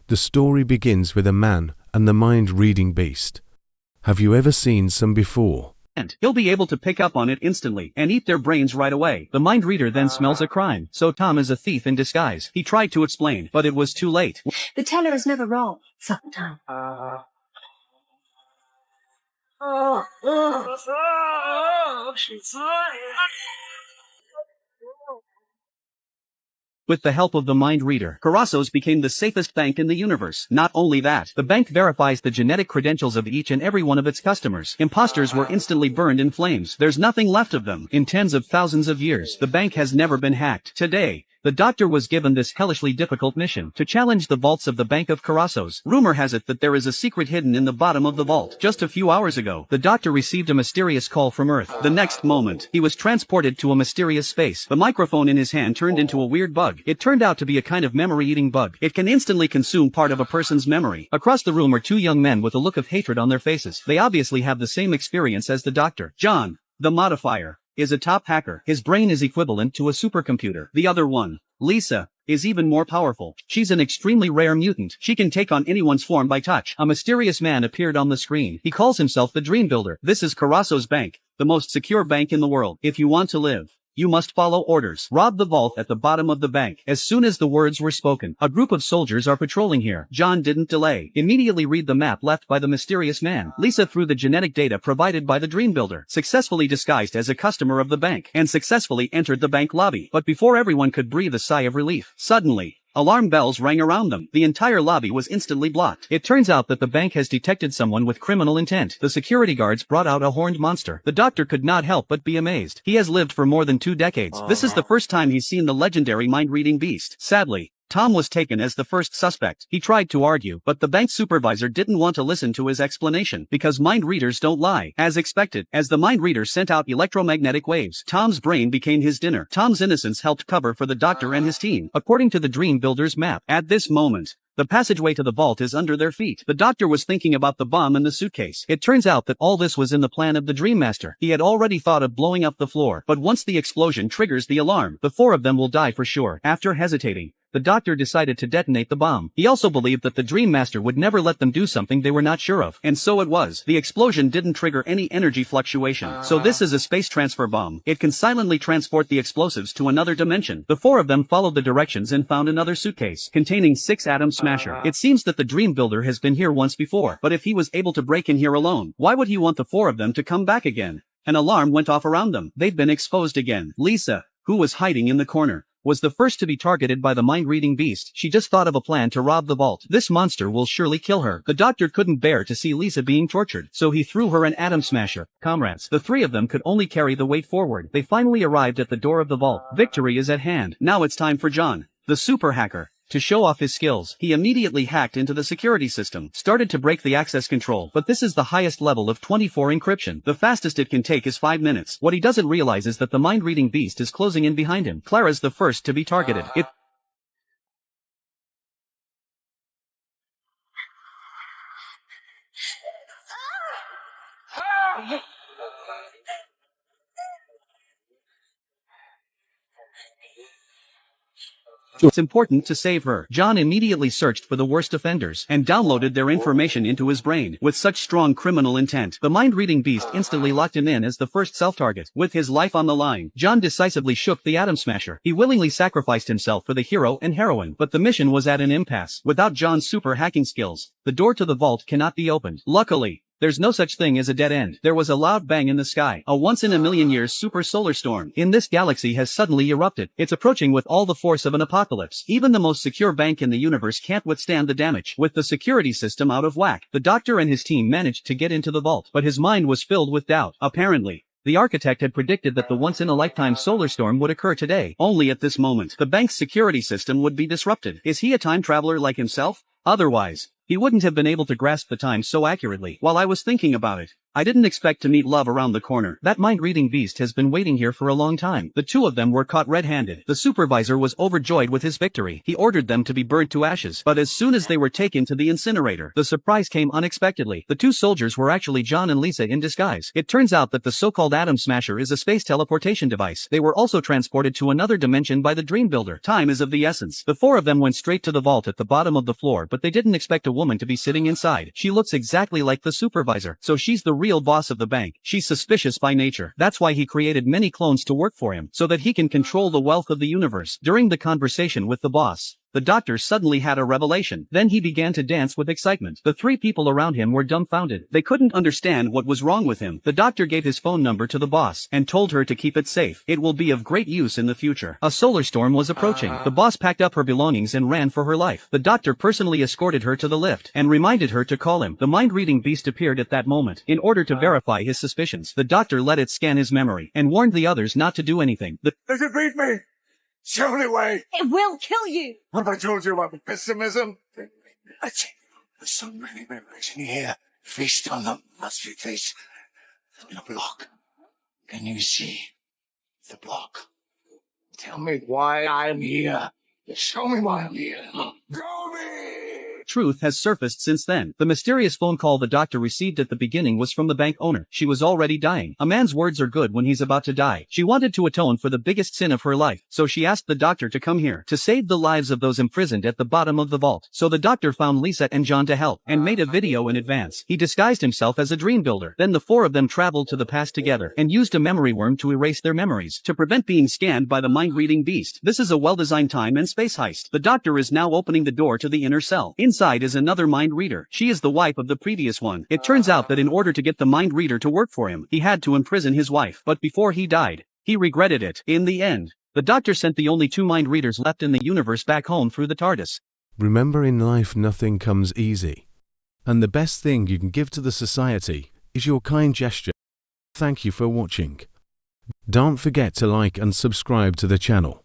The story begins with a man and the mind-reading beast. Have you ever seen some before? He'll be able to pick up on it instantly and eat their brains right away. The mind reader then smells a crime, so Tom is a thief in disguise. He tried to explain, but it was too late. The teller is never wrong. Sometimes. With the help of the mind reader, Carrasco's became the safest bank in the universe. Not only that, the bank verifies the genetic credentials of each and every one of its customers. Imposters were instantly burned in flames. There's nothing left of them. In tens of thousands of years, the bank has never been hacked. Today, the doctor was given this hellishly difficult mission to challenge the vaults of the Bank of Carrasco's. Rumor has it that there is a secret hidden in the bottom of the vault. Just a few hours ago, the doctor received a mysterious call from Earth. The next moment, he was transported to a mysterious space. The microphone in his hand turned into a weird bug. It turned out to be a kind of memory-eating bug. It can instantly consume part of a person's memory. Across the room are two young men with a look of hatred on their faces. They obviously have the same experience as the doctor. John, the modifier, is a top hacker. His brain is equivalent to a supercomputer. The other one, Lisa, is even more powerful. She's an extremely rare mutant. She can take on anyone's form by touch. A mysterious man appeared on the screen. He calls himself the Dream Builder. This is Carrasco's bank, the most secure bank in the world. If you want to live, you must follow orders. Rob the vault at the bottom of the bank. As soon as the words were spoken, a group of soldiers are patrolling here. John didn't delay. Immediately read the map left by the mysterious man. Lisa, through the genetic data provided by the Dream Builder, successfully disguised as a customer of the bank, and successfully entered the bank lobby. But before everyone could breathe a sigh of relief, suddenly, alarm bells rang around them. The entire lobby was instantly blocked. It turns out that the bank has detected someone with criminal intent. The security guards brought out a horned monster. The doctor could not help but be amazed. He has lived for more than 2 decades. This is the first time he's seen the legendary mind-reading beast. Sadly, Tom was taken as the first suspect. He tried to argue, but the bank supervisor didn't want to listen to his explanation, because mind readers don't lie. As expected, as the mind reader sent out electromagnetic waves, Tom's brain became his dinner. Tom's innocence helped cover for the doctor and his team, according to the Dream Builder's map. At this moment, the passageway to the vault is under their feet. The doctor was thinking about the bomb in the suitcase. It turns out that all this was in the plan of the Dream Master. He had already thought of blowing up the floor, but once the explosion triggers the alarm, the 4 of them will die for sure. After hesitating, the doctor decided to detonate the bomb. He also believed that the Dream Master would never let them do something they were not sure of. And so it was. The explosion didn't trigger any energy fluctuation. So this is a space transfer bomb. It can silently transport the explosives to another dimension. The 4 of them followed the directions and found another suitcase containing 6 atom smasher. It seems that the Dream Builder has been here once before, but if he was able to break in here alone, why would he want the 4 of them to come back again? An alarm went off around them. They'd been exposed again. Lisa, who was hiding in the corner, was the first to be targeted by the mind-reading beast. She just thought of a plan to rob the vault. This monster will surely kill her. The doctor couldn't bear to see Lisa being tortured, so he threw her an atom smasher. Comrades, the 3 of them could only carry the weight forward. They finally arrived at the door of the vault. Victory is at hand. Now it's time for John, the super hacker, to show off his skills. He immediately hacked into the security system, started to break the access control, but this is the highest level of 24 encryption. The fastest it can take is 5 minutes. What he doesn't realize is that the mind-reading beast is closing in behind him. Clara's the first to be targeted. It's important to save her. John immediately searched for the worst offenders and downloaded their information into his brain. With such strong criminal intent, the mind-reading beast instantly locked him in as the first self-target. With his life on the line, John decisively shook the atom smasher. He willingly sacrificed himself for the hero and heroine, but the mission was at an impasse. Without John's super hacking skills, the door to the vault cannot be opened. Luckily, there's no such thing as a dead end. There was a loud bang in the sky. A once-in-a-million-year super solar storm in this galaxy has suddenly erupted. It's approaching with all the force of an apocalypse. Even the most secure bank in the universe can't withstand the damage. With the security system out of whack, the doctor and his team managed to get into the vault, but his mind was filled with doubt. Apparently, the architect had predicted that the once-in-a-lifetime solar storm would occur today. Only at this moment, the bank's security system would be disrupted. Is he a time traveler like himself? Otherwise, he wouldn't have been able to grasp the time so accurately. While I was thinking about it, I didn't expect to meet love around the corner. That mind-reading beast has been waiting here for a long time. The two of them were caught red-handed. The supervisor was overjoyed with his victory. He ordered them to be burnt to ashes. But as soon as they were taken to the incinerator, the surprise came unexpectedly. The two soldiers were actually John and Lisa in disguise. It turns out that the so-called Atom Smasher is a space teleportation device. They were also transported to another dimension by the Dream Builder. Time is of the essence. The four of them went straight to the vault at the bottom of the floor, but they didn't expect a woman to be sitting inside. She looks exactly like the supervisor, so she's the real boss of the bank. She's suspicious by nature. That's why he created many clones to work for him, so that he can control the wealth of the universe. During the conversation with the boss, the doctor suddenly had a revelation. Then he began to dance with excitement. The three people around him were dumbfounded. They couldn't understand what was wrong with him. The doctor gave his phone number to the boss and told her to keep it safe. It will be of great use in the future. A solar storm was approaching. The boss packed up her belongings and ran for her life. The doctor personally escorted her to the lift and reminded her to call him. The mind-reading beast appeared at that moment. In order to verify his suspicions, the doctor let it scan his memory and warned the others not to do anything. Does it beat me? It's the only way. It will kill you. What have I told you about my pessimism? There's so many memories in here. Feast on them. Must be feast. The block. Can you see the block? Tell me why I'm here. Show me why I'm here. Go me! Truth has surfaced since then. The mysterious phone call the doctor received at the beginning was from the bank owner. She was already dying. A man's words are good when he's about to die. She wanted to atone for the biggest sin of her life, so she asked the doctor to come here to save the lives of those imprisoned at the bottom of the vault. So the doctor found Lisa and John to help and made a video in advance. He disguised himself as a dream builder. Then the four of them traveled to the past together and used a memory worm to erase their memories to prevent being scanned by the mind-reading beast. This is a well-designed time and space heist. The doctor is now opening the door to the inner cell. Inside is another mind reader. She is the wife of the previous one. It turns out that in order to get the mind reader to work for him, he had to imprison his wife. But before he died, he regretted it. In the end, the doctor sent the only two mind readers left in the universe back home through the TARDIS. Remember, in life nothing comes easy. And the best thing you can give to the society is your kind gesture. Thank you for watching. Don't forget to like and subscribe to the channel.